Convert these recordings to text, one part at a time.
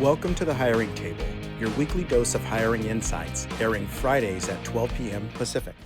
Welcome to the Hiring Table, your weekly dose of hiring insights, airing Fridays at 12 p.m. Pacific.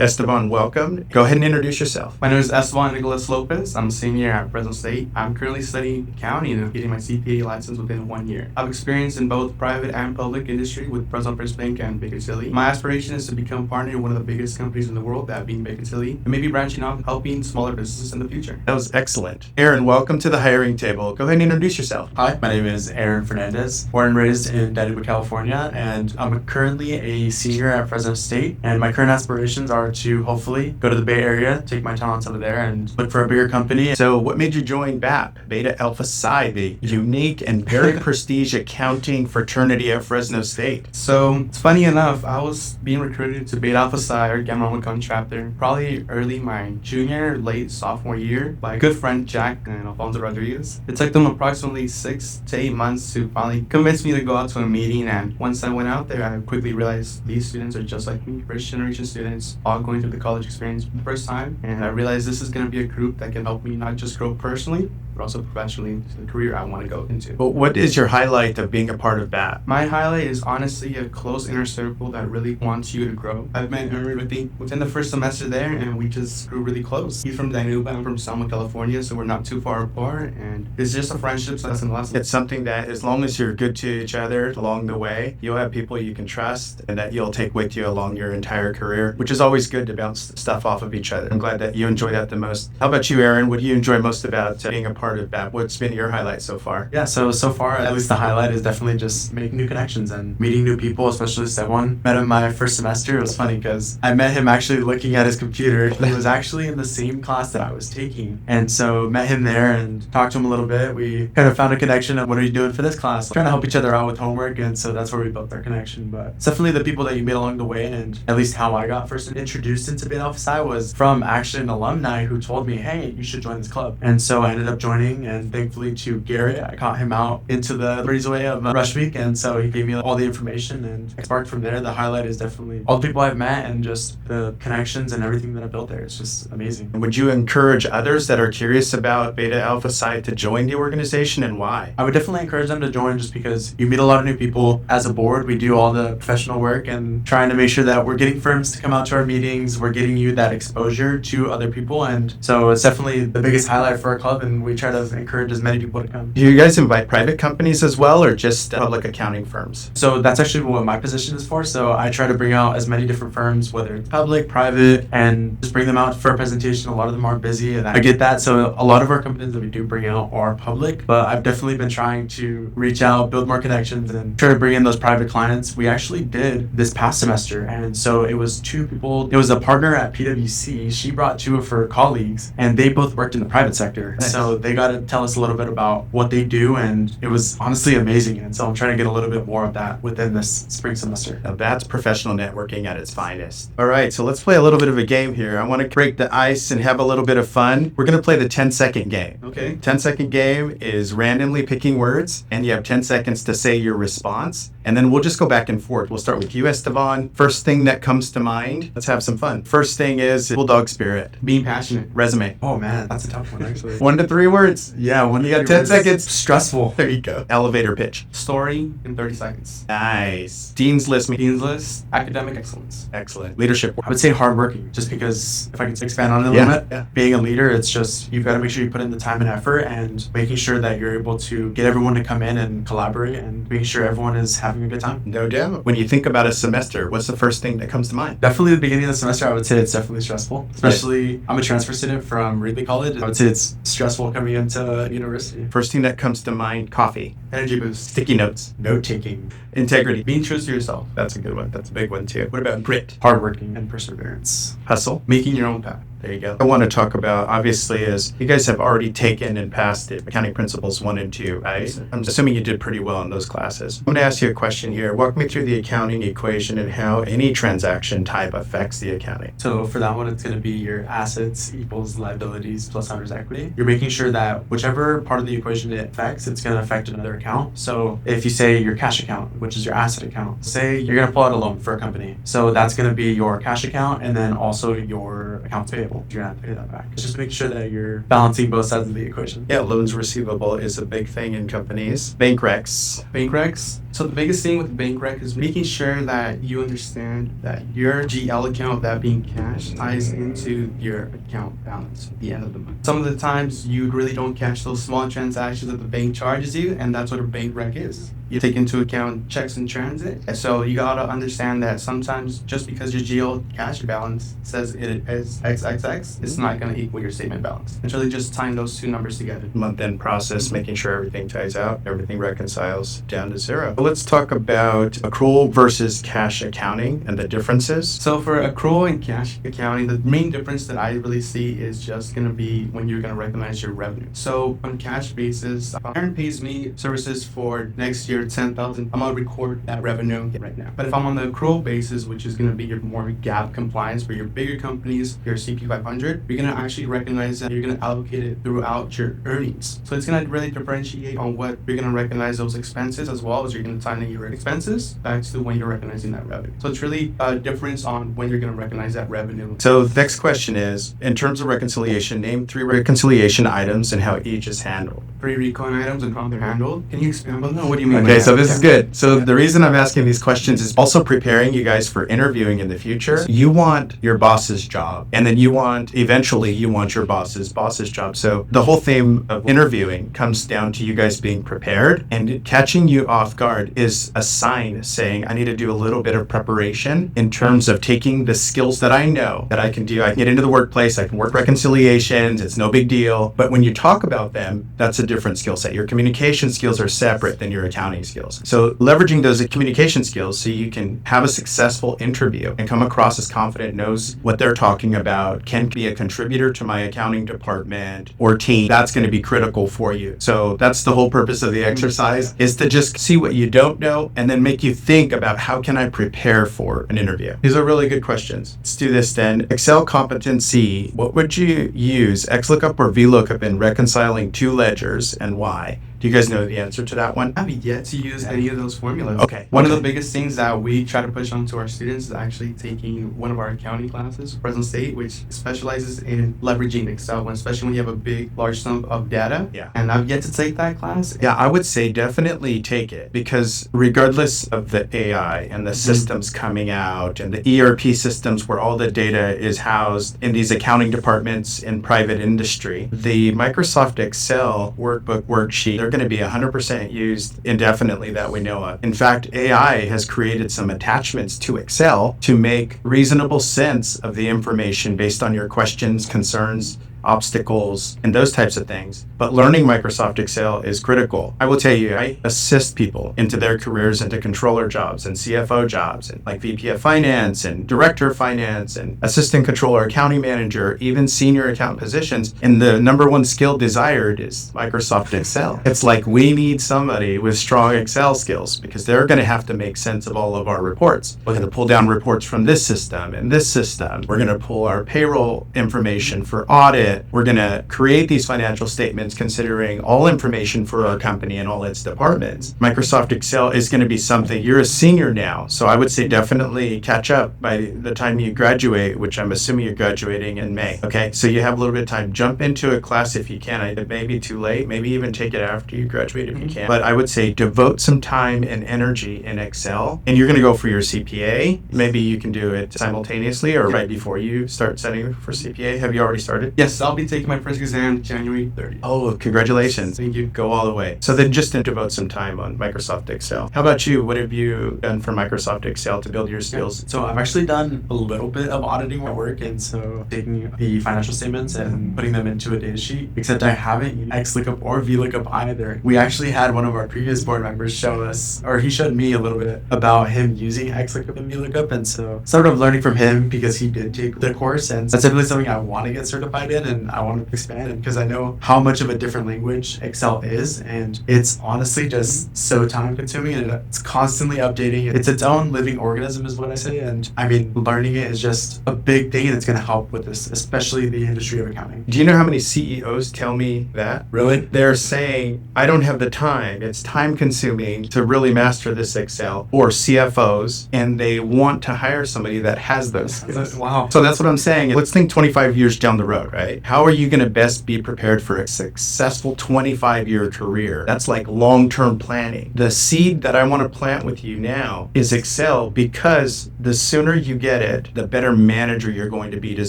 Esteban, welcome. Go ahead and introduce yourself. My name is Esteban and Aaron. I'm a senior at Fresno State. I'm currently studying accounting and getting my CPA license within 1 year. I've experience in both private and public industry with Fresno Bank and Baker Tilly. My aspiration is to become partner in one of the biggest companies in the world, that being Baker Tilly, and maybe branching out and helping smaller businesses in the future. That was excellent. Aaron, welcome to the Hiring Table. Go ahead and introduce yourself. Hi, my name is Aaron Fernandez, born and raised in Deadwood, California, and I'm currently a senior at Fresno State, and my current aspirations are to hopefully go to the Bay Area, take my talents over there, and look for a bigger company. So what made you join BAP, Beta Alpha Psi, the unique and very prestige accounting fraternity at Fresno State? So, it's funny enough, I was being recruited to Beta Alpha Psi, or Gamma Omicron chapter, probably early my junior, late sophomore year, by a good friend, Jack and Alfonso Rodriguez. It took them approximately 6 to 8 months to finally convince me to go out to a meeting, and once I went out there, I quickly realized these students are just like me, first generation students, all going through the college experience for the first time, and I realized this is going to be a group that can help me not just grow personally, but also professionally into the career I want to go into. Well, what is your highlight of being a part of BAP? My highlight is honestly a close inner circle that really wants you to grow. I've met Aaron within the first semester there, and we just grew really close. He's from Danuba, I'm from Selma, California, so we're not too far apart, and it's just a friendship that's in the last. It's something that as long as you're good to each other along the way, you'll have people you can trust and that you'll take with you along your entire career, which is always good to bounce stuff off of each other. I'm glad that you enjoy that the most. How about you, Aaron? What do you enjoy most about being a part of BAP? What's been your highlight so far? Yeah, so far, at least the highlight is definitely just making new connections and meeting new people, especially Esteban. Met him my first semester. It was funny because I met him actually looking at his computer. He was actually in the same class that I was taking. And so met him there and talked to him a little bit. We kind of found a connection of what are you doing for this class? Trying to help each other out with homework, and so that's where we built our connection. But it's definitely the people that you meet along the way, and at least how I got first introduced into Beta Alpha Psi was from actually an alumni who told me, hey, you should join this club. And so I ended up joining, and thankfully to Garrett, I caught him out into the breezeway of Rush Week, and so he gave me all the information, and I sparked from there. The highlight is definitely all the people I've met and just the connections and everything that I built there. It's just amazing. Would you encourage others that are curious about Beta Alpha Psi to join the organization, and why? I would definitely encourage them to join just because you meet a lot of new people. As a board, we do all the professional work and trying to make sure that we're getting firms to come out to our meetings. We're getting you that exposure to other people, and so it's definitely the biggest highlight for our club, and we try to encourage as many people to come. Do you guys invite private companies as well, or just public accounting firms? So that's actually what my position is for. So I try to bring out as many different firms, whether it's public, private, and just bring them out for a presentation. A lot of them are busy, and I get that. So a lot of our companies that we do bring out are public, but I've definitely been trying to reach out, build more connections, and try to bring in those private clients. We actually did this past semester, and so it was 2 people. It was a partner at PwC. She brought 2 of her colleagues, and they both worked in the private sector. Nice. So they got to tell us a little bit about what they do, and it was honestly amazing. And so I'm trying to get a little bit more of that within this spring semester. Now that's professional networking at its finest. All right, so let's play a little bit of a game here. I want to break the ice and have a little bit of fun. We're going to play the 10-second game. Okay. 10-second game is randomly picking words, and you have 10 seconds to say your response, and then we'll just go back and forth. We'll start with you, Esteban. First thing that comes to mind. Let's have some fun. First thing is bulldog spirit. Being passionate. Resume. Oh man, that's a tough one actually. 1 to 3 words. Yeah, when You got 10 seconds. Stressful. There you go. Elevator pitch. Story in 30 seconds. Nice. Dean's list. Dean's list, academic excellence. Excellent. Leadership. I would say hardworking, just because if I can expand on it a Yeah, little bit, yeah. being a leader, it's just you've got to make sure you put in the time and effort, and making sure that you're able to get everyone to come in and collaborate, and making sure everyone is having a good time. No doubt. When you think about a semester, what's the first thing that comes to mind? Definitely the beginning of the semester, I would say it's definitely stressful. Especially, I'm a transfer student from Ridley College. I would say it's stressful coming into university. First thing that comes to mind, coffee. Energy boost. Sticky notes. Note-taking. Integrity. Being true to yourself. That's a good one. That's a big one too. What about grit? Hardworking and perseverance. Hustle. Making your own path. There you go. I want to talk about, obviously, is you guys have already taken and passed it, Accounting Principles 1 and 2. I'm assuming you did pretty well in those classes. I'm going to ask you a question here. Walk me through the accounting equation and how any transaction type affects the accounting. So for that one, it's going to be your assets equals liabilities plus owner's equity. You're making sure that whichever part of the equation it affects, it's going to affect another account. So if you say your cash account, which is your asset account, say you're going to pull out a loan for a company. So that's going to be your cash account and then also your accounts payable. payable. You're gonna have to pay that back. Just make sure that you're balancing both sides of the equation. Yeah, loans receivable is a big thing in companies. Bank recs. Bank recs. So the biggest thing with bank rec is making sure that you understand that your GL account, that being cash, ties into your account balance at the end of the month. Some of the times you really don't catch those small transactions that the bank charges you, and that's what a bank rec is. You take into account checks in transit. So you gotta understand that sometimes just because your GL cash balance says it is XXX, it's not gonna equal your statement balance. It's really just tying those two numbers together. Month-end process, making sure everything ties out, everything reconciles down to zero. Let's talk about accrual versus cash accounting and the differences. So for accrual and cash accounting, the main difference that I really see is just gonna be when you're gonna recognize your revenue. So on cash basis, if Aaron pays me services for next year, 10,000, I'm gonna record that revenue right now. But if I'm on the accrual basis, which is gonna be your more GAAP compliance for your bigger companies, your CP 500, you're gonna actually recognize that you're gonna allocate it throughout your earnings. So it's gonna really differentiate on what you're gonna recognize those expenses, as well as you're gonna tie in your expenses back to when you're recognizing that revenue. So it's really a difference on when you're gonna recognize that revenue. So the next question is, in terms of reconciliation, name 3 reconciliation items and how each is handled. 3 recon items and how they're handled. Can you expand on that? What do you mean? Okay, so this is good. So the reason I'm asking these questions is also preparing you guys for interviewing in the future. You want your boss's job, and then eventually you want your boss's job. So the whole theme of interviewing comes down to you guys being prepared, and catching you off guard is a sign saying, I need to do a little bit of preparation in terms of taking the skills that I know that I can do. I can get into the workplace, I can work reconciliations, it's no big deal. But when you talk about them, that's a different skill set. Your communication skills are separate than your accounting skills. So leveraging those communication skills so you can have a successful interview and come across as confident, knows what they're talking about, can be a contributor to my accounting department or team, that's going to be critical for you. So that's the whole purpose of the exercise, is to just see what you don't know and then make you think about how can I prepare for an interview. These are really good questions. Let's do this then. Excel competency. What would you use, XLOOKUP or VLOOKUP, in reconciling 2 ledgers, and why? Do you guys know the answer to that one? I have yet to use any of those formulas. Okay. One of the biggest things that we try to push onto our students is actually taking one of our accounting classes, Fresno State, which specializes in leveraging Excel, especially when you have a large sum of data. Yeah. And I've yet to take that class. Yeah, I would say definitely take it, because regardless of the AI and the systems coming out and the ERP systems where all the data is housed in these accounting departments in private industry, the Microsoft Excel workbook worksheet, they're going to be 100% used indefinitely that we know of. In fact, AI has created some attachments to Excel to make reasonable sense of the information based on your questions, concerns, obstacles, and those types of things. But learning Microsoft Excel is critical. I will tell you, I assist people into their careers, into controller jobs and CFO jobs, and like VP of finance and director of finance and assistant controller, accounting manager, even senior accountant positions. And the number one skill desired is Microsoft Excel. It's like we need somebody with strong Excel skills, because they're going to have to make sense of all of our reports. We're going to pull down reports from this system and this system. We're going to pull our payroll information for audit. We're going to create these financial statements considering all information for our company and all its departments. Microsoft Excel is going to be something. You're a senior now, so I would say definitely catch up by the time you graduate, which I'm assuming you're graduating in May. Okay, so you have a little bit of time. Jump into a class if you can. It may be too late. Maybe even take it after you graduate if you can. But I would say devote some time and energy in Excel, and you're going to go for your CPA. Maybe you can do it simultaneously or right before you start studying for CPA. Have you already started? Yes, I'll be taking my first exam January 30th. Oh, congratulations. Thank you. Go all the way. So then just devote some time on Microsoft Excel. How about you? What have you done for Microsoft Excel to build your skills? So I've actually done a little bit of auditing my work, and so taking the financial statements and putting them into a data sheet, except I haven't used XLOOKUP or VLOOKUP either. We actually had one of our previous board members show us, or he showed me a little bit about him using XLOOKUP and VLOOKUP, and so sort of learning from him, because he did take the course, and that's definitely something I want to get certified in. and I want to expand it because I know how much of a different language Excel is, and it's honestly just so time consuming, and it's constantly updating. It's its own living organism is what I say, and I mean, learning it is just a big thing that's going to help with this, especially the industry of accounting. Do you know how many CEOs tell me that? Really? They're saying, I don't have the time. It's time consuming to really master this Excel, or CFOs, and they want to hire somebody that has those skills. Wow. So that's what I'm saying. Let's think 25 years down the road, right? How are you going to best be prepared for a successful 25-year career? That's like long-term planning. The seed that I want to plant with you now is Excel, because the sooner you get it, the better manager you're going to be. Does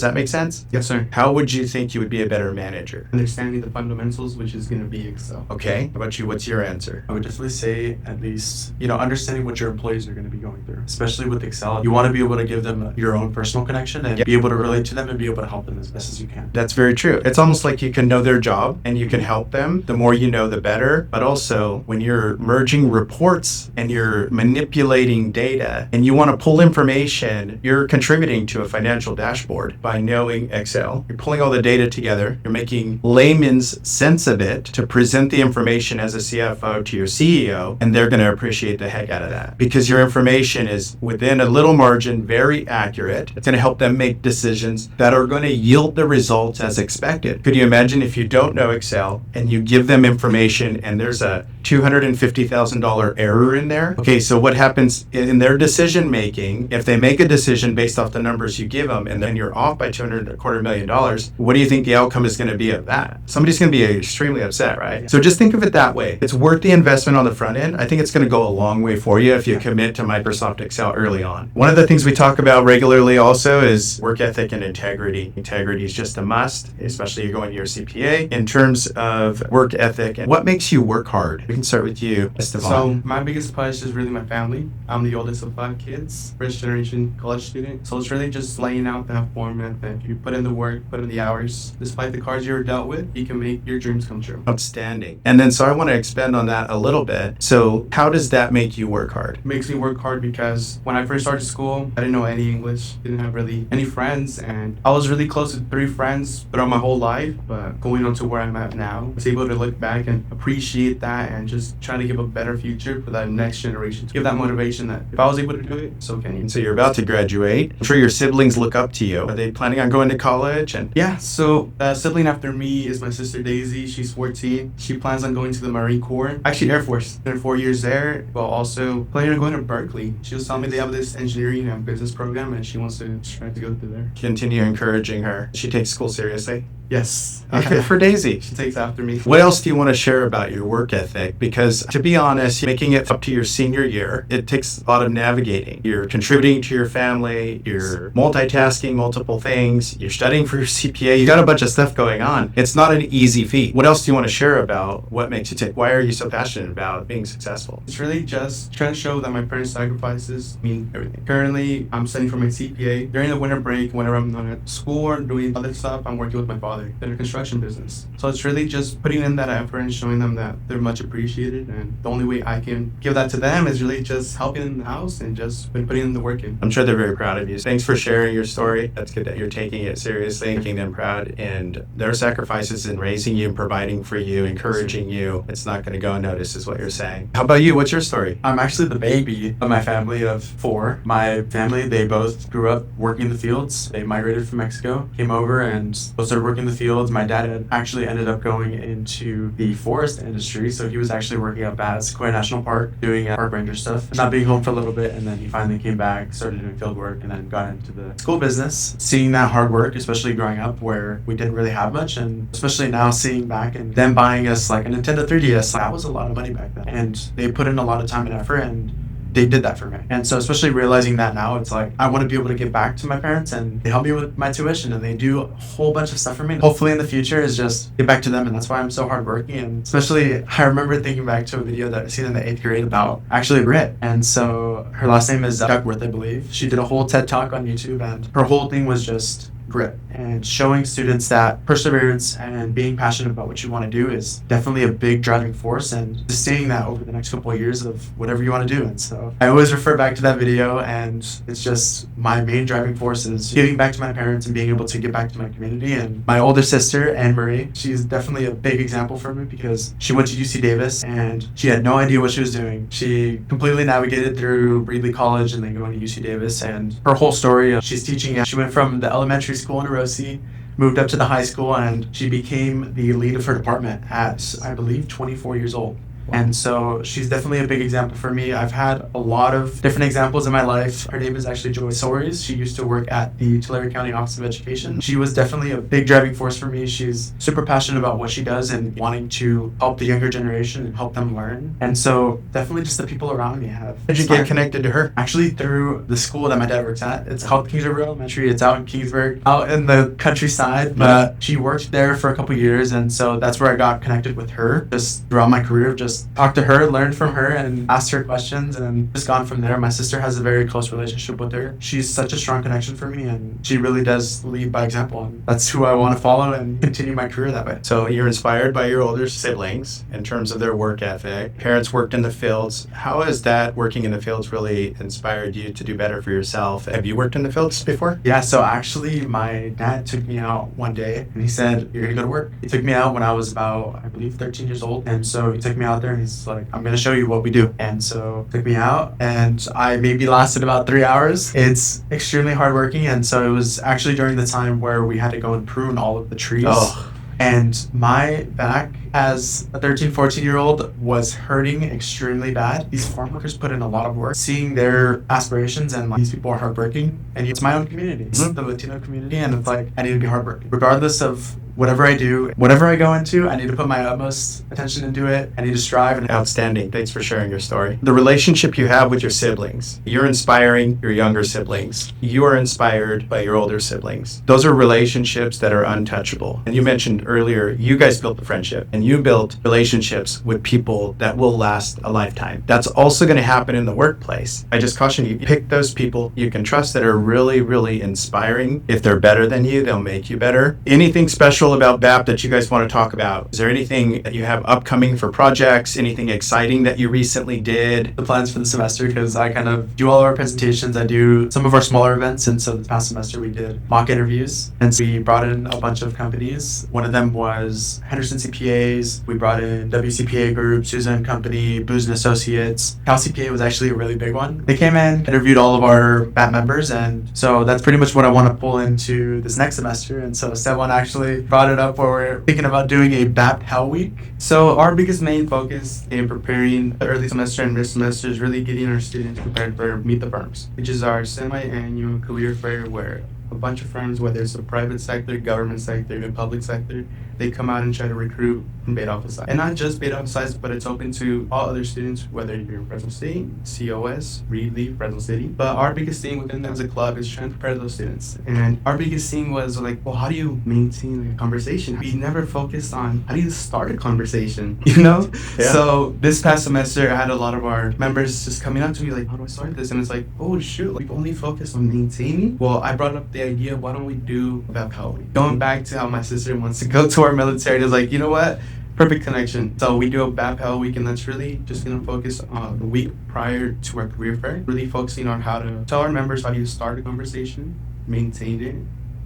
that make sense? Yes, sir. How would you think you would be a better manager? Understanding the fundamentals, which is going to be Excel. Okay. How about you? What's your answer? I would definitely say at least, understanding what your employees are going to be going through, especially with Excel. You want to be able to give them your own personal connection and be able to relate to them and be able to help them as best as you can. That's very true. It's almost like you can know their job and you can help them. The more you know, the better. But also, when you're merging reports and you're manipulating data and you want to pull information, you're contributing to a financial dashboard by knowing Excel. You're pulling all the data together. You're making layman's sense of it to present the information as a CFO to your CEO, and they're going to appreciate the heck out of that because your information is within a little margin, very accurate. It's going to help them make decisions that are going to yield the results as expected. Could you imagine if you don't know Excel and you give them information and there's a $250,000 error in there? Okay, so what happens in their decision making, if they make a decision based off the numbers you give them and then you're off by $225 million, what do you think the outcome is going to be of that? Somebody's going to be extremely upset, right? So just think of it that way. It's worth the investment on the front end. I think it's going to go a long way for you if you commit to Microsoft Excel early on. One of the things we talk about regularly also is work ethic and integrity. Integrity is just a must, especially you're going to your CPA. In terms of work ethic, and what makes you work hard? We can start with you, Esteban. So my biggest push is really my family. I'm the oldest of 5 kids, first generation college student. So it's really just laying out that format that if you put in the work, put in the hours, despite the cards you're dealt with, you can make your dreams come true. Outstanding. And then so I want to expand on that a little bit. So how does that make you work hard? It makes me work hard because when I first started school, I didn't know any English, didn't have really any friends, and I was really close to 3 friends throughout my whole life. But going on to where I'm at now, I was able to look back and appreciate that and just try to give a better future for that next generation. To give that motivation that if I was able to do it, so can you. And so you're about to graduate. I'm sure your siblings look up to you. Are they planning on going to college? And yeah, so a sibling after me is my sister Daisy. She's 14. She plans on going to the Marine Corps. Actually, Air Force. They're 4 years there, but also planning on going to Berkeley. She was telling me they have this engineering and business program, and she wants to try to go through there. Continue encouraging her. She takes school seriously. Yes. Good for Daisy. She takes after me. What else do you want to share about your work ethic? Because to be honest, making it up to your senior year, it takes a lot of navigating. You're contributing to your family, you're multitasking multiple things, you're studying for your CPA, you got a bunch of stuff going on. It's not an easy feat. What else do you want to share about what makes you tick? Why are you so passionate about being successful? It's really just trying to show that my parents' sacrifices mean everything. Currently, I'm studying for my CPA. During the winter break, whenever I'm not at school or doing other stuff, I'm working with my father in a construction business. So it's really just putting in that effort and showing them that they're much appreciated, and the only way I can give that to them is really just helping in the house and just putting in the work in. I'm sure they're very proud of you. Thanks for sharing your story. That's good that you're taking it seriously, making them proud, and their sacrifices in raising you and providing for you, encouraging you, it's not going to go unnoticed is what you're saying. How about you? What's your story? I'm actually the baby of my family of 4. My family, they both grew up working in the fields. They migrated from Mexico, came over, and both started working in the fields. My dad had actually ended up going into the forest industry, so he was actually working up at Sequoia National Park doing park ranger stuff, not being home for a little bit, and then he finally came back, started doing field work, and then got into the school business. Seeing that hard work, especially growing up where we didn't really have much, and especially now seeing back and them buying us like a Nintendo 3DS, that was a lot of money back then, and they put in a lot of time and effort, and they did that for me. And so especially realizing that now, it's like I want to be able to give back to my parents, and they help me with my tuition, and they do a whole bunch of stuff for me. Hopefully in the future is just give back to them, and that's why I'm so hardworking. And especially I remember thinking back to a video that I seen in the 8th grade about actually Brit. And so her last name is Duckworth, I believe. She did a whole TED Talk on YouTube, and her whole thing was just grit. And showing students that perseverance and being passionate about what you want to do is definitely a big driving force, and sustaining that over the next couple of years of whatever you want to do. And so I always refer back to that video, and it's just my main driving force is giving back to my parents and being able to give back to my community. And my older sister, Anne Marie, she's definitely a big example for me because she went to UC Davis and she had no idea what she was doing. She completely navigated through Reedley College and then going to UC Davis, and her whole story, she's teaching. She went from the elementary school in Orosi, moved up to the high school, and she became the lead of her department at, I believe, 24 years old. And so she's definitely a big example for me. I've had a lot of different examples in my life. Her name is actually Joy Soares. She used to work at the Tulare County Office of Education. She was definitely a big driving force for me. She's super passionate about what she does and wanting to help the younger generation and help them learn. And so definitely just the people around me have. How'd you get connected to her? Actually through the school that my dad works at. It's called Kingsburg Elementary. It's out in Kingsburg, out in the countryside. But she worked there for a couple years, and so that's where I got connected with her. Just throughout my career, just talked to her, learned from her, and asked her questions, and just gone from there. My sister has a very close relationship with her. She's such a strong connection for me, and she really does lead by example, and that's who I want to follow and continue my career that way. So you're inspired by your older siblings in terms of their work ethic. Parents worked in the fields. How has that working in the fields really inspired you to do better for yourself? Have you worked in the fields before? Yeah, so actually my dad took me out one day and he said, "You're gonna go to work." He took me out when I was about, I believe, 13 years old. And so he took me out there and he's like, "I'm gonna show you what we do." And so took me out, and I maybe lasted about 3 hours. It's extremely hardworking, and so it was actually during the time where we had to go and prune all of the trees. Oh. And my back as a 13, 14-year-old was hurting extremely bad. These farm workers put in a lot of work. Seeing their aspirations and these people are hardworking. And it's my own community. It's the Latino community, and it's like, I need to be hardworking. Regardless of whatever I do, whatever I go into, I need to put my utmost attention into it. I need to strive. And Outstanding. Thanks for sharing your story. The relationship you have with your siblings. You're inspiring your younger siblings. You are inspired by your older siblings. Those are relationships that are untouchable. And you mentioned earlier, you guys built the friendship, and you built relationships with people that will last a lifetime. That's also going to happen in the workplace. I just caution you, pick those people you can trust that are really, really inspiring. If they're better than you, they'll make you better. Anything special about BAP that you guys want to talk about? Is there anything that you have upcoming for projects? Anything exciting that you recently did? The plans for the semester, because I kind of do all of our presentations. I do some of our smaller events, and so this past semester we did mock interviews, and so we brought in a bunch of companies. One of them was Henderson CPAs. We brought in WCPA Group, Susan Company, Booz and Associates. Cal CPA was actually a really big one. They came in, interviewed all of our BAP members, and so that's pretty much what I want to pull into this next semester. And so Esteban actually brought it up where we're thinking about doing a BAP Hell Week. So our biggest main focus in preparing the early semester and mid semester is really getting our students prepared for Meet the Firms, which is our semi-annual career fair where a bunch of firms, whether it's the private sector, government sector, and public sector, they come out and try to recruit from Beta Alpha Psi. And not just Beta Alpha Psi, but it's open to all other students, whether you're in Fresno State, COS, Reedley, Fresno City. But our biggest thing within as a club is trying to prepare those students. And our biggest thing was like, well, how do you maintain a conversation? We never focused on how do you start a conversation, you know? Yeah. So this past semester, I had a lot of our members just coming up to me like, how do I start this? And it's like, oh shoot, we've only focused on maintaining. Well, I brought up the idea, why don't we do BAP Hell Week? Going back to how my sister wants to go to our military, it's like, you know what? Perfect connection. So we do a BAP Hell Week, and that's really just going to focus on the week prior to our career fair, really focusing on how to tell our members how to start a conversation, maintain it,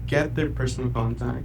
get their personal contact,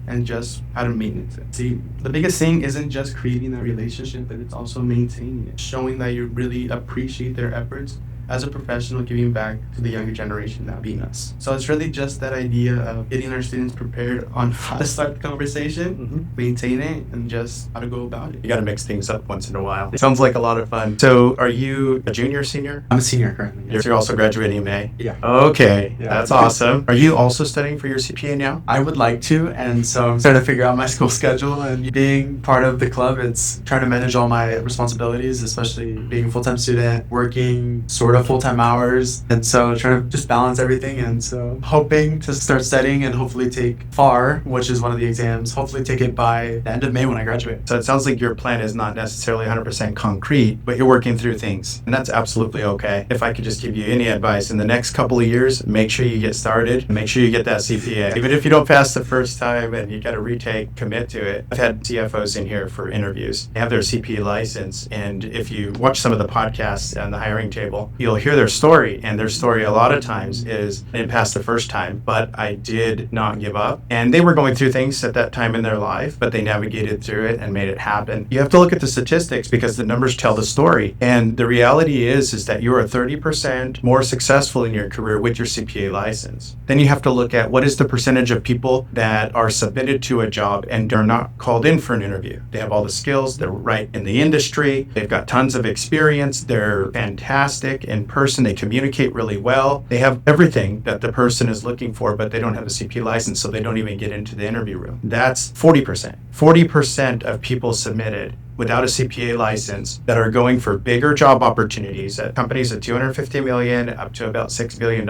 and just how to maintain it. See, the biggest thing isn't just creating that relationship, but it's also maintaining it, showing that you really appreciate their efforts as a professional, giving back to the younger generation, that being us. So it's really just that idea of getting our students prepared on how to start the conversation, maintain it, and just how to go about it. You got to mix things up once in a while. It sounds like a lot of fun. So are you a junior, senior? I'm a senior currently. You're also graduating in May? Yeah. Okay, Yeah. that's awesome. Are you also studying for your CPA now? I would like to, and so I'm starting to figure out my school schedule, and being part of the club, it's trying to manage all my responsibilities, especially being a full-time student, working sort of Florida full-time hours. And so trying to just balance everything. And so hoping to start studying and hopefully take FAR, which is one of the exams, hopefully take it by the end of May when I graduate. So it sounds like your plan is not necessarily 100% concrete, but you're working through things. And that's absolutely okay. If I could just give you any advice in the next couple of years, make sure you get started and make sure you get that CPA. Even if you don't pass the first time and you got to retake, commit to it. I've had CFOs in here for interviews. They have their CPA license. And if you watch some of the podcasts on the hiring table, you'll hear their story. And their story a lot of times is, I didn't pass the first time, but I did not give up. And they were going through things at that time in their life, but they navigated through it and made it happen. You have to look at the statistics because the numbers tell the story. And the reality is that you are 30% more successful in your career with your CPA license. Then you have to look at what is the percentage of people that are submitted to a job and are not called in for an interview. They have all the skills, they're right in the industry, they've got tons of experience, they're fantastic in person, they communicate really well, they have everything that the person is looking for, but they don't have a CPA license, so they don't even get into the interview room. That's 40%. 40% of people submitted without a CPA license that are going for bigger job opportunities at companies at $250 million up to about $6 billion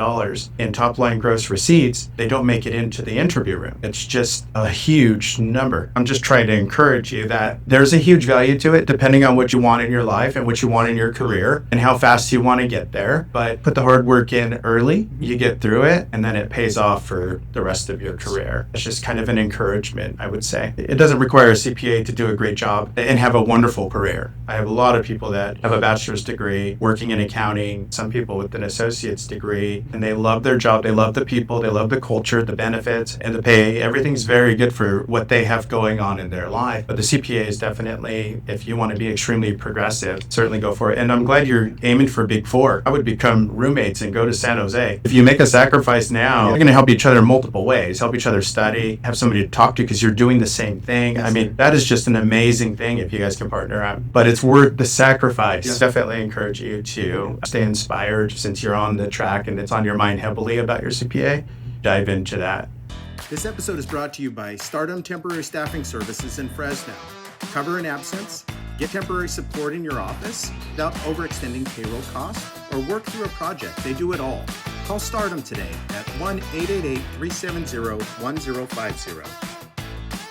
in top line gross receipts, they don't make it into the interview room. It's just a huge number. I'm just trying to encourage you that there's a huge value to it depending on what you want in your life and what you want in your career and how fast you want to get there. But put the hard work in early, you get through it, and then it pays off for the rest of your career. It's just kind of an encouragement, I would say. It doesn't require a CPA to do a great job and have a wonderful career. I have a lot of people that have a bachelor's degree working in accounting, some people with an associate's degree, and they love their job, they love the people, they love the culture, the benefits, and the pay. Everything's very good for what they have going on in their life. But the CPA is definitely, if you want to be extremely progressive, certainly go for it. And I'm glad you're aiming for Big Four. I would become roommates and go to San Jose. If you make a sacrifice now, you're going to help each other in multiple ways, help each other study, have somebody to talk to because you're doing the same thing. I mean, that is just an amazing thing if you guys can partner up. But it's worth the sacrifice. Yeah. Definitely encourage you to stay inspired since you're on the track and it's on your mind heavily about your CPA. Dive into that. This episode is brought to you by Stardom Temporary Staffing Services in Fresno. Cover an absence, get temporary support in your office without overextending payroll costs, or work through a project. They do it all. Call Stardom today at 1-888-370-1050.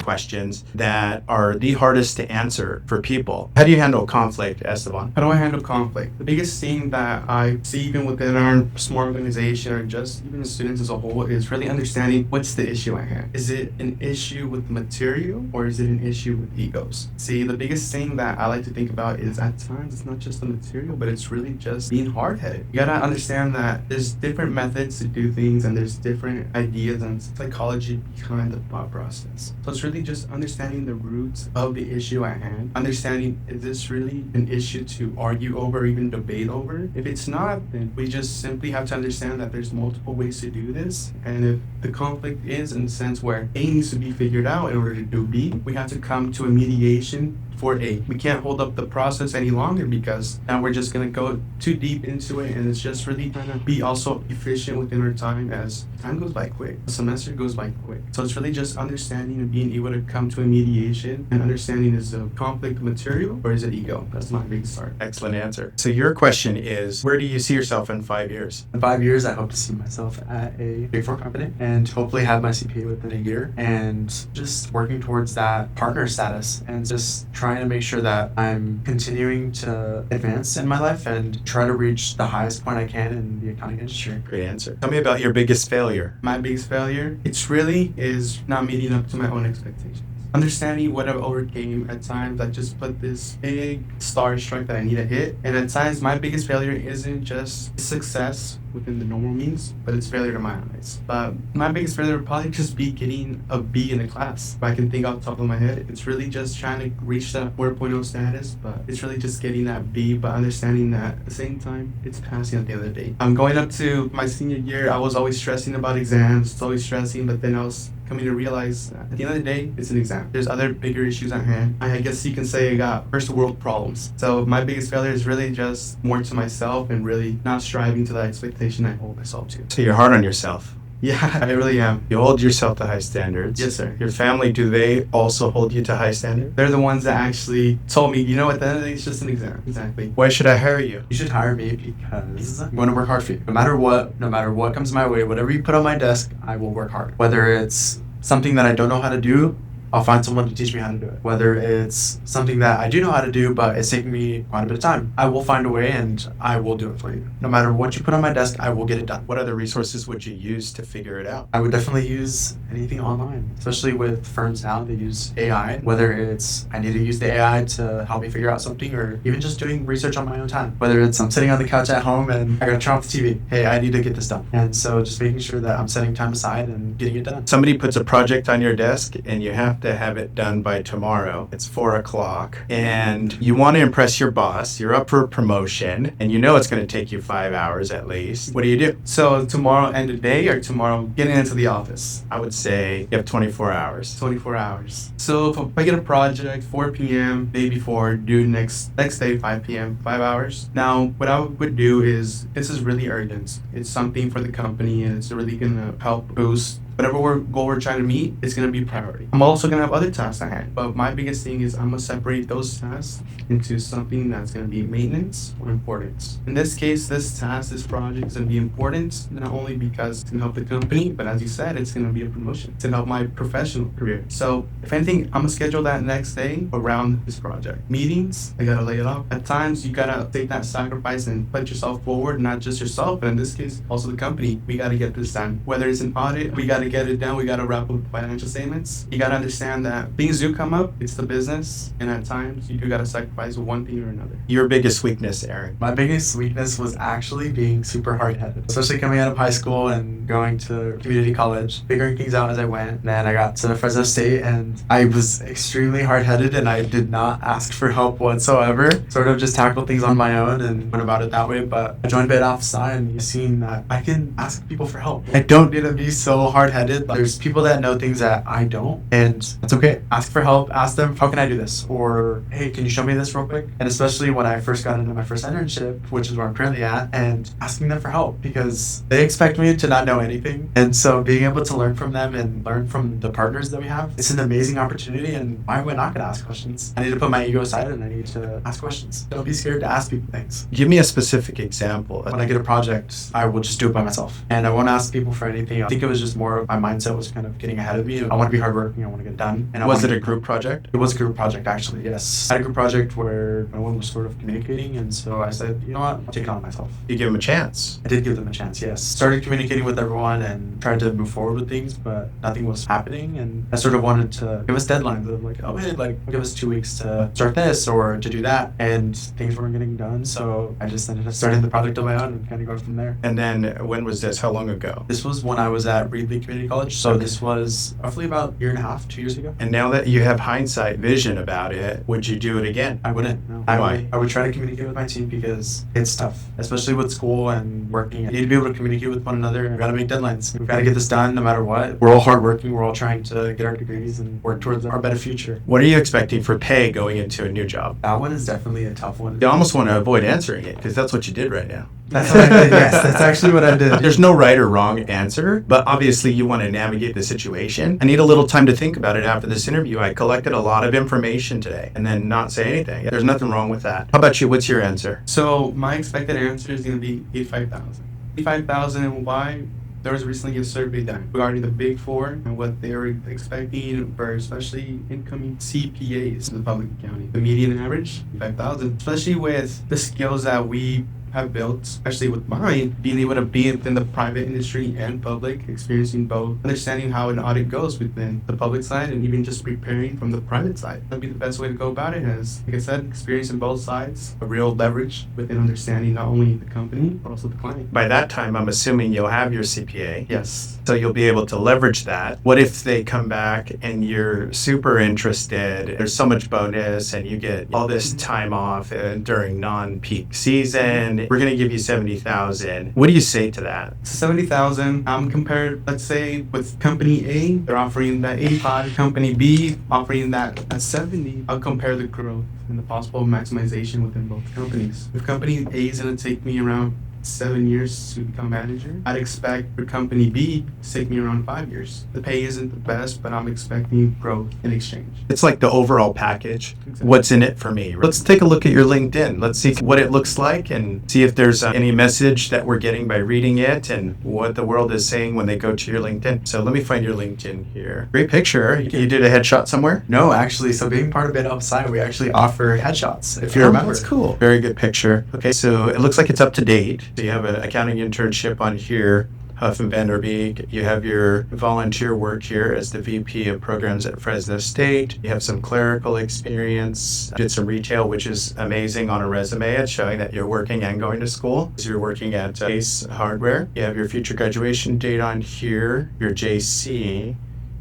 Questions that are the hardest to answer for people. How do you handle conflict, Esteban? How do I handle conflict? The biggest thing that I see even within our small organization or just even the students as a whole is really understanding what's the issue at hand. Is it an issue with the material or is it an issue with egos? See, the biggest thing that I like to think about is at times it's not just the material, but it's really just being hard-headed. You gotta understand that there's different methods to do things and there's different ideas and psychology behind the thought process. So it's really just understanding the roots of the issue at hand, understanding is this really an issue to argue over or even debate over. If it's not, then we just simply have to understand that there's multiple ways to do this, and if the conflict is in the sense where A needs to be figured out in order to do B, we have to come to a mediation for A. We can't hold up the process any longer because now we're just going to go too deep into it, and it's just really trying to be also efficient within our time as time goes by quick. The semester goes by quick. So it's really just understanding and being able to come to a mediation and understanding is the conflict material or is it ego? That's my big start. Excellent answer. So your question is, where do you see yourself in 5 years? In 5 years, I hope to see myself at a Big Four company and hopefully have my CPA within a year and just working towards that partner status and just trying to make sure that I'm continuing to advance in my life and try to reach the highest point I can in the accounting industry. Great answer. Tell me about your biggest failure. My biggest failure, it's really is not meeting up to my own expectations. Understanding what I've overcame at times, I just put this big star strike that I need to hit. And at times, my biggest failure isn't just success within the normal means, but it's failure to my eyes. But my biggest failure would probably just be getting a B in a class. If I can think off the top of my head, it's really just trying to reach that 4.0 status, but it's really just getting that B, but understanding that at the same time, it's passing at the end of the day. I'm going up to my senior year, I was always stressing about exams, it's always stressing, but then I was coming to realize at the end of the day, it's an exam. There's other bigger issues at hand. I guess you can say I got first world problems. So my biggest failure is really just more to myself and really not striving to that expectation I hold myself to. So you're hard on yourself. Yeah, I really am. You hold yourself to high standards. Yes, sir. Your family, do they also hold you to high standards? They're the ones that actually told me, at the end of the day, it's just an exam. Exactly. Why should I hire you? You should hire me because I'm going to work hard for you. No matter what comes my way, whatever you put on my desk, I will work hard. Whether it's something that I don't know how to do, I'll find someone to teach me how to do it. Whether it's something that I do know how to do, but it's taking me quite a bit of time, I will find a way and I will do it for you. No matter what you put on my desk, I will get it done. What other resources would you use to figure it out? I would definitely use anything online, especially with firms now that use AI. Whether it's I need to use the AI to help me figure out something, or even just doing research on my own time. Whether it's I'm sitting on the couch at home and I gotta turn off the TV. Hey, I need to get this done. And so just making sure that I'm setting time aside and getting it done. Somebody puts a project on your desk and you have to have it done by tomorrow. It's 4:00 and you want to impress your boss. You're up for a promotion and you know it's going to take you 5 hours at least. What do you do? So tomorrow end of day or tomorrow getting into the office? I would say you have 24 hours. 24 hours. So if I get a project 4 p.m. day before, due next day 5 p.m., 5 hours. Now what I would do is, this is really urgent. It's something for the company and it's really going to help boost whatever goal we're trying to meet. Is going to be priority. I'm also going to have other tasks at hand, but my biggest thing is I'm going to separate those tasks into something that's going to be maintenance or importance. In this case, this project is going to be important, not only because it's going to help the company, but as you said, it's going to be a promotion. It's going to help my professional career. So if anything, I'm going to schedule that next day around this project. Meetings, I got to lay it off. At times, you got to take that sacrifice and put yourself forward, not just yourself, but in this case, also the company. We got to get this done. Whether it's an audit, we got to get it done. We got to wrap up financial statements. You got to understand that things do come up. It's the business, and at times you do got to sacrifice one thing or another. Your biggest weakness, Aaron? My biggest weakness was actually being super hard-headed, especially coming out of high school and going to community college, figuring things out as I went. Then I got to Fresno State and I was extremely hard-headed and I did not ask for help whatsoever. Sort of just tackled things on my own and went about it that way. But I joined Beta Alpha Psi and you've seen that I can ask people for help. I don't need to be so hard-headed. There's people that know things that I don't, and that's okay. Ask for help. Ask them, how can I do this? Or, hey, can you show me this real quick? And especially when I first got into my first internship, which is where I'm currently at, and asking them for help because they expect me to not know anything. And so being able to learn from them and learn from the partners that we have, it's an amazing opportunity. And why am I not going to ask questions? I need to put my ego aside and I need to ask questions. Don't be scared to ask people things. Give me a specific example. When I get a project, I will just do it by myself. And I won't ask people for anything. I think it was just more of my mindset was kind of getting ahead of me. I want to be hardworking. I want to get it done. And was it a group project? It was a group project, actually, yes. I had a group project where no one was sort of communicating, and so I said, you know what, I'll take it on myself. You give them a chance. I did give them a chance, yes. Started communicating with everyone and tried to move forward with things, but nothing was happening, and I sort of wanted to give us deadlines of like, oh, hey, give us 2 weeks to start this or to do that, and things weren't getting done, so I just ended up starting the project on my own and kind of going from there. And then when was this? How long ago? This was when I was at Reedley Community College, so this was roughly about a year and a half, 2 years ago. And now that you have hindsight vision about it, would you do it again? I wouldn't, no. Why? I would try to communicate with my team because it's tough, especially with school and working. You need to be able to communicate with one another. We've got to make deadlines. We've got to get this done no matter what. We're all hardworking. We're all trying to get our degrees and work towards our better future. What are you expecting for pay going into a new job? That one is definitely a tough one. You almost want to avoid answering it because that's what you did right now. That's what I did, yes. That's actually what I did. There's no right or wrong answer, but obviously you want to navigate the situation. I need a little time to think about it after this interview. I collected a lot of information today and then not say anything. There's nothing wrong with that. How about you? What's your answer? So my expected answer is going to be 85,000. 85,000, and why? There was recently a survey done regarding the Big Four and what they were expecting for especially incoming CPAs in the public accounting. The median average, 5,000, especially with the skills that we have built, especially with mine, being able to be in the private industry and public, experiencing both, understanding how an audit goes within the public side and even just preparing from the private side. That'd be the best way to go about it is, like I said, experiencing both sides, a real leverage within understanding not only the company, but also the client. By that time, I'm assuming you'll have your CPA. Yes. So you'll be able to leverage that. What if they come back and you're super interested, there's so much bonus and you get all this time off during non-peak season, we're going to give you 70,000. What do you say to that? 70,000, compared, let's say, with company A, they're offering that 85, company B offering that 70. I'll compare the growth and the possible maximization within both companies. If company A is going to take me around 7 years to become manager. I'd expect for company B to take me around 5 years. The pay isn't the best, but I'm expecting growth in exchange. It's like the overall package. Exactly. What's in it for me? Let's take a look at your LinkedIn. Let's see what it looks like and see if there's any message that we're getting by reading it and what the world is saying when they go to your LinkedIn. So let me find your LinkedIn here. Great picture. You did a headshot somewhere? No, actually, so being part of Beta Alpha Psi, we actually offer headshots, if you remember. That's cool. Very good picture. Okay, so it looks like it's up to date. So you have an accounting internship on here, Huff and Vanderbeek. You have your volunteer work here as the VP of programs at Fresno State. You have some clerical experience. Did some retail, which is amazing on a resume. It's showing that you're working and going to school. So you're working at Ace Hardware. You have your future graduation date on here, your JC,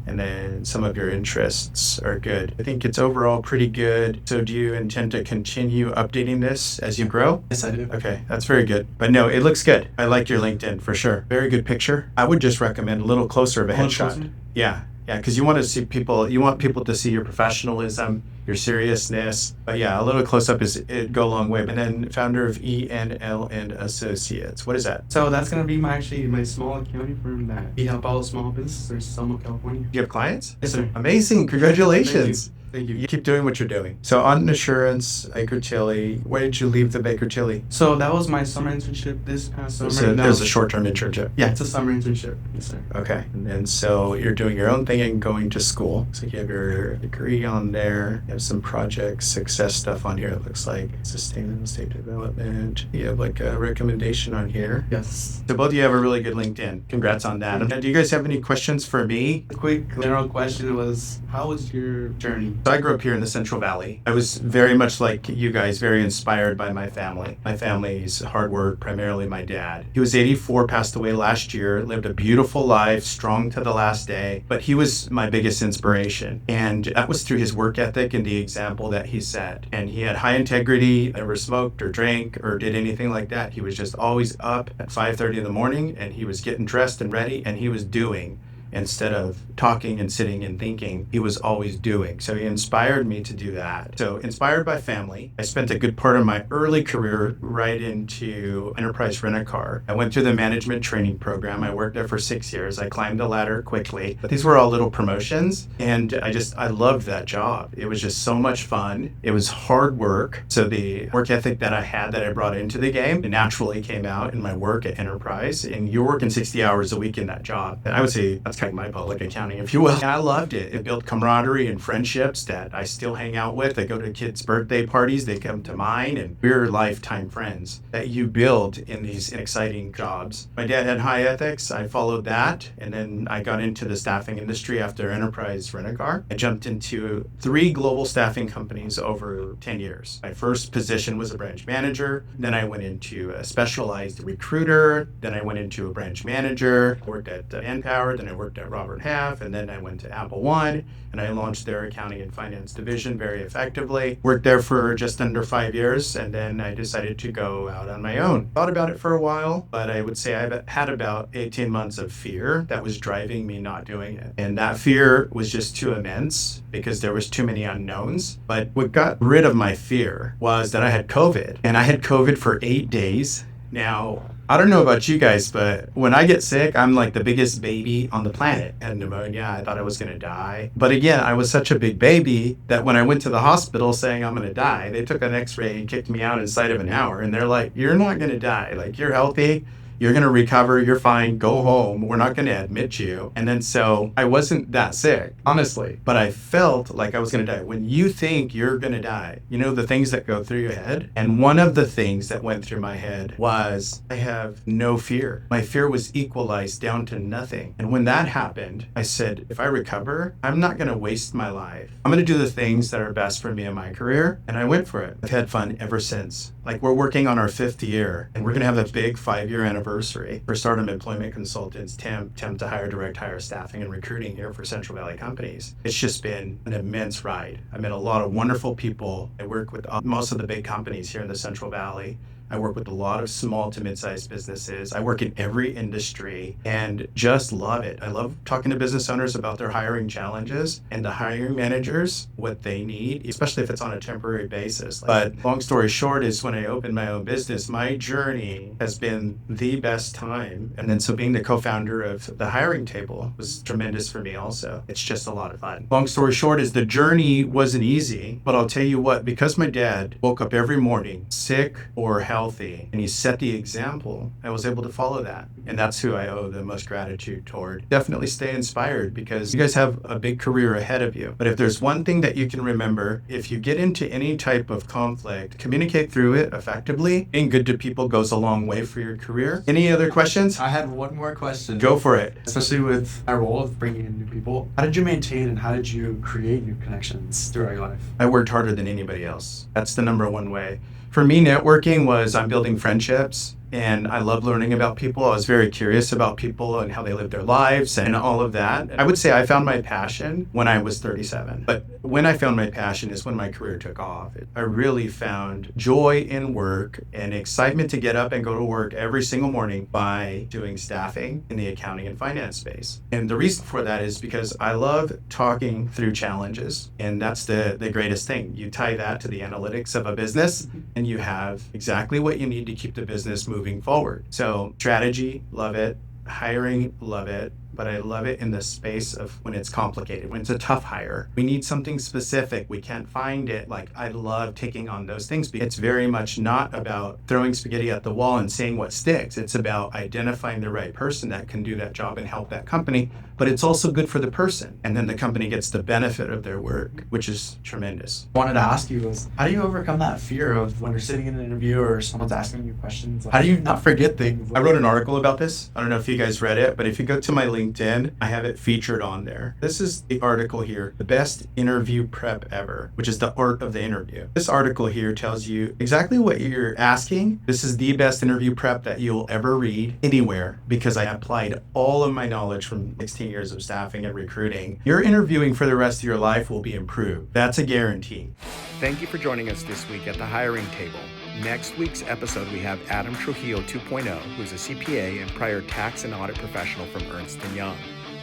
and then some of your interests are good. I think it's overall pretty good. So do you intend to continue updating this as you grow? Yes, I do. Okay, that's very good. But no, it looks good. I like your LinkedIn for sure. Very good picture. I would just recommend a little closer of a headshot. Yeah, because you want to see people, you want people to see your professionalism, your seriousness. But yeah, a little close up it'd go a long way. And then founder of ENL and Associates. What is that? So that's gonna be my small accounting firm that we help out small businesses in Selma, California. Do you have clients? Yes, sir. Amazing. Congratulations. Thank you. You keep doing what you're doing. So on insurance, Baker Tilly, why did you leave the Baker Tilly? So that was my summer internship this past summer. So there's a short-term internship. Yeah, it's a summer internship. Yes, sir. Okay. And so you're doing your own thing and going to school. So you have your degree on there. You have some project success stuff on here. It looks like sustainable state development. You have like a recommendation on here. Yes. So both of you have a really good LinkedIn. Congrats on that. And do you guys have any questions for me? A quick general question was, how was your journey? So I grew up here in the Central Valley. I was very much like you guys, very inspired by my family. My family's hard work, primarily my dad. He was 84, passed away last year, lived a beautiful life, strong to the last day, but he was my biggest inspiration. And that was through his work ethic and the example that he set. And he had high integrity, never smoked or drank or did anything like that. He was just always up at 5:30 in the morning and he was getting dressed and ready and he was doing. Instead of talking and sitting and thinking, he was always doing. So he inspired me to do that. So inspired by family, I spent a good part of my early career right into enterprise rent-a-car. I went through the management training program. I worked there for 6 years. I climbed the ladder quickly, but these were all little promotions. And I loved that job. It was just so much fun. It was hard work. So the work ethic that I had that I brought into the game, it naturally came out in my work at enterprise. And you're working 60 hours a week in that job. And I would say that's kind of my public accounting, if you will. I loved it. It built camaraderie and friendships that I still hang out with. I go to kids' birthday parties, they come to mine, and we're lifetime friends that you build in these exciting jobs. My dad had high ethics. I followed that, and then I got into the staffing industry after enterprise rent-a-car. I jumped into 3 global staffing companies over 10 years. My first position was a branch manager. Then I went into a specialized recruiter. Then I went into a branch manager, worked at Manpower. Then I worked at Robert Half, and then I went to Apple One, and I launched their accounting and finance division very effectively. Worked there for just under 5 years, and then I decided to go out on my own. Thought about it for a while, but I would say I had about 18 months of fear that was driving me not doing it. And that fear was just too immense because there was too many unknowns. But what got rid of my fear was that I had COVID, and I had COVID for 8 days. Now, I don't know about you guys, but when I get sick, I'm like the biggest baby on the planet. I had pneumonia. I thought I was going to die. But again, I was such a big baby that when I went to the hospital saying I'm going to die, they took an x-ray and kicked me out inside of an hour. And they're like, you're not going to die. Like, you're healthy. You're going to recover. You're fine. Go home. We're not going to admit you. And then so I wasn't that sick, honestly, but I felt like I was going to die. When you think you're going to die, you know, the things that go through your head. And one of the things that went through my head was I have no fear. My fear was equalized down to nothing. And when that happened, I said, if I recover, I'm not going to waste my life. I'm going to do the things that are best for me in my career. And I went for it. I've had fun ever since. Like, we're working on our 5th year, and we're going to have a big 5-year anniversary for Stardom Employment Consultants, temp to hire, direct hire staffing and recruiting here for Central Valley companies. It's just been an immense ride. I met a lot of wonderful people. I work with most of the big companies here in the Central Valley. I work with a lot of small to mid-sized businesses. I work in every industry and just love it. I love talking to business owners about their hiring challenges and the hiring managers, what they need, especially if it's on a temporary basis. But long story short is when I opened my own business, my journey has been the best time. And then so being the co-founder of the hiring table was tremendous for me also. It's just a lot of fun. Long story short is the journey wasn't easy, but I'll tell you what, because my dad woke up every morning sick or healthy and he set the example, I was able to follow that. And that's who I owe the most gratitude toward. Definitely stay inspired because you guys have a big career ahead of you. But if there's one thing that you can remember, if you get into any type of conflict, communicate through it effectively. Being good to people goes a long way for your career. Any other questions? I had one more question. Go for it. Especially with our role of bringing in new people. How did you maintain and how did you create new connections throughout your life? I worked harder than anybody else. That's the number one way. For me, networking was I'm building friendships. And I love learning about people. I was very curious about people and how they live their lives and all of that. I would say I found my passion when I was 37. But when I found my passion is when my career took off. I really found joy in work and excitement to get up and go to work every single morning by doing staffing in the accounting and finance space. And the reason for that is because I love talking through challenges. And that's the greatest thing. You tie that to the analytics of a business and you have exactly what you need to keep the business moving forward. So strategy, love it. Hiring, love it. But I love it in the space of when it's complicated, when it's a tough hire. We need something specific. We can't find it. Like, I love taking on those things. It's very much not about throwing spaghetti at the wall and seeing what sticks. It's about identifying the right person that can do that job and help that company. But it's also good for the person. And then the company gets the benefit of their work, which is tremendous. I wanted to ask you was, how do you overcome that fear of when you're sitting in an interview or someone's asking you questions? How do you not forget things? I wrote an article about this. I don't know if you guys read it, but if you go to my LinkedIn, I have it featured on there. This is the article here, the best interview prep ever, which is the art of the interview. This article here tells you exactly what you're asking. This is the best interview prep that you'll ever read anywhere because I applied all of my knowledge from 16 years of staffing and recruiting. Your interviewing for the rest of your life will be improved. That's a guarantee. Thank you for joining us this week at the Hiring Table. Next week's episode, we have Adam Trujillo 2.0, who's a CPA and prior tax and audit professional from Ernst & Young.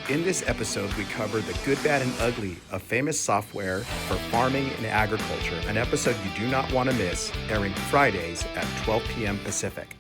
In this episode, we cover the good, bad, and ugly of famous software for farming and agriculture, an episode you do not want to miss, airing Fridays at 12 p.m. Pacific.